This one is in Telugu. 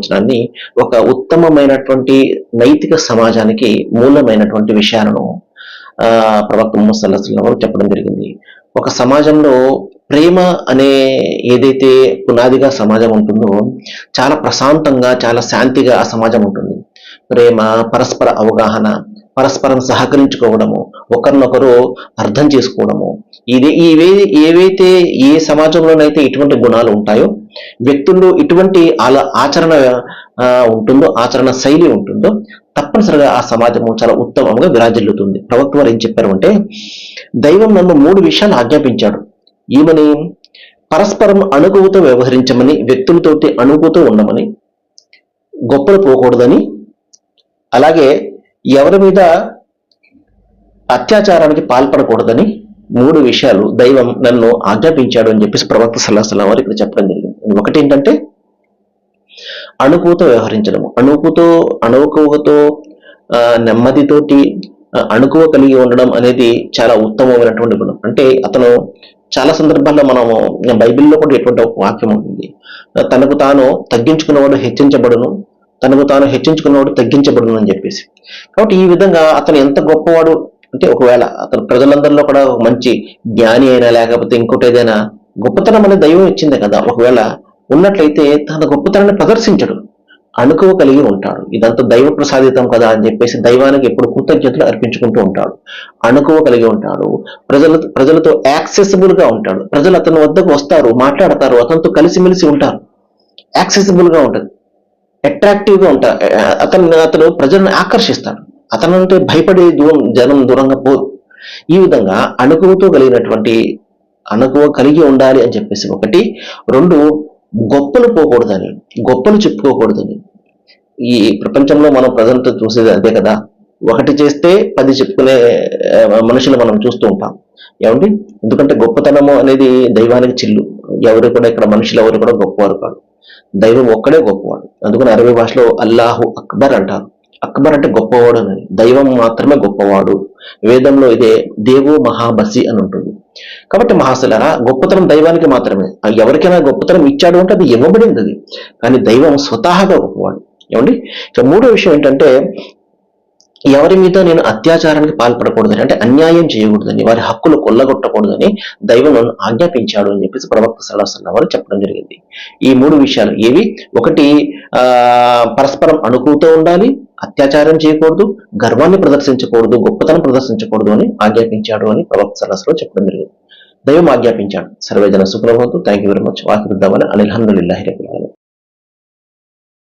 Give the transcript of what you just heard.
సంవత్సరాన్ని ఒక ఉత్తమమైనటువంటి నైతిక సమాజానికి మూలమైనటువంటి విషయాలను ప్రవక్త ముహమ్మద్ సల్లల్లాహు అలైహి వసల్లం చెప్పడం జరిగింది. ఒక సమాజంలో ప్రేమ అనే ఏదైతే పునాదిగా సమాజం ఉంటుందో చాలా ప్రశాంతంగా, చాలా శాంతిగా ఆ సమాజం ఉంటుంది. ప్రేమ, పరస్పర అవగాహన, పరస్పరం సహకరించుకోవడము, ఒకరినొకరు అర్థం చేసుకోవడము, ఏవైతే ఏ సమాజంలోనైతే ఇటువంటి గుణాలు ఉంటాయో, వ్యక్తుల్లో ఇటువంటి ఆచరణ ఉంటుందో, ఆచరణ శైలి ఉంటుందో, తప్పనిసరిగా ఆ సమాజము చాలా ఉత్తమంగా విరాజిల్లుతుంది. ప్రవక్త వారు ఏం చెప్పారు అంటే, దైవం నన్ను 3 విషయాలు ఆజ్ఞాపించాడు. ఈమెని పరస్పరం అణుకువతో వ్యవహరించమని, వ్యక్తులతోటి అణుకువతో ఉండమని, గొప్పలు పోకూడదని, అలాగే ఎవరి మీద అత్యాచారానికి పాల్పడకూడదని 3 విషయాలు దైవం నన్ను ఆజ్ఞాపించాడు అని చెప్పేసి ప్రవక్త సల్లల్లాహు అలైహి వసల్లం వారు ఇక్కడ చెప్పడం జరిగింది. ఒకటి ఏంటంటే అణుకువతో వ్యవహరించడము, అణుకువతో నెమ్మదితోటి అణుకువ కలిగి ఉండడం అనేది చాలా ఉత్తమమైనటువంటి గుణం. అంటే అతను చాలా సందర్భాల్లో మనము బైబిల్లో కూడా ఎటువంటి ఒక వాక్యం ఉంటుంది, తనకు తాను తగ్గించుకున్నవాడు హెచ్చించబడును, తనకు తాను హెచ్చించుకున్నవాడు తగ్గించబడును అని చెప్పేసి. కాబట్టి ఈ విధంగా అతను ఎంత గొప్పవాడు అంటే, ఒకవేళ అతను ప్రజలందరిలో కూడా ఒక మంచి జ్ఞాని అయినా, లేకపోతే ఇంకోటి ఏదైనా గొప్పతనం అనేది దైవం ఇచ్చిందే కదా, ఒకవేళ ఉన్నట్లయితే తన గొప్పతనాన్ని ప్రదర్శించడు, అణుకువ కలిగి ఉంటాడు. ఇదంతా దైవ ప్రసాదితం కదా అని చెప్పేసి దైవానికి ఎప్పుడు కృతజ్ఞతలు అర్పించుకుంటూ ఉంటాడు. అణుకువ కలిగి ఉంటాడు. ప్రజలతో యాక్సెసిబుల్ గా ఉంటాడు. ప్రజలు అతని వద్దకు వస్తారు, మాట్లాడతారు, అతనితో కలిసిమెలిసి ఉంటారు. యాక్సెసిబుల్ గా ఉంటుంది, అట్రాక్టివ్ గా ఉంటారు. అతను ప్రజలను ఆకర్షిస్తాడు. అతనంటే భయపడే జనం దూరంగా పోరు. ఈ విధంగా అణుకువ కలిగి ఉండాలి అని చెప్పేసి ఒకటి. 2, గొప్పలు పోకూడదని, గొప్పలు చెప్పుకోకూడదని. ఈ ప్రపంచంలో మనం ప్రజలతో చూసేది అదే కదా, ఒకటి చేస్తే 10 చెప్పుకునే మనుషులు మనం చూస్తూ ఉంటాం. ఏమండి? ఎందుకంటే గొప్పతనము అనేది దైవానికి చిల్లు. ఎవరు కూడా ఇక్కడ మనుషులు ఎవరు కూడా గొప్పవారు కాదు, దైవం ఒక్కడే గొప్పవాడు. అందుకని అరబీ భాషలో అల్లాహు అక్బర్ అంటారు. అక్బర్ అంటే గొప్పవాడు అని, దైవం మాత్రమే గొప్పవాడు. వేదంలో ఇదే దేవో మహాబసి అని ఉంటుంది. కాబట్టి మహాశులారా, గొప్పతనం దైవానికి మాత్రమే. ఎవరికైనా గొప్పతనం ఇచ్చాడు అంటే అది ఇవ్వబడింది అది, కానీ దైవం స్వతహాగా గొప్పవాడు. ఏమండి? ఇక 3వ విషయం ఏంటంటే, ఎవరి మీద నేను అత్యాచారానికి పాల్పడకూడదని, అంటే అన్యాయం చేయకూడదని, వారి హక్కులు కొల్లగొట్టకూడదని దైవం నన్ను ఆజ్ఞాపించాడు అని చెప్పేసి ప్రవక్త సల్లల్లాహు అలైహి వసల్లం వారు చెప్పడం జరిగింది. ఈ 3 విషయాలు ఏవి? ఒకటి, పరస్పరం అణుకువతో ఉండాలి, అత్యాచారం చేయకూడదు, గర్వాన్ని ప్రదర్శించకూడదు, గొప్పతనం ప్రదర్శించకూడదు అని ఆజ్ఞాపించాడు అని ప్రవక్త సల్లల్లాహు అలైహి వసల్లం చెప్పడం జరిగింది. దైవం ఆజ్ఞాపించాడు. సర్వేజన సుఖినో భవంతు. Thank you very much. వాకిరుద్దామని అల్హమ్దులిల్లాహి రబ్బిల్ ఆలమీన్.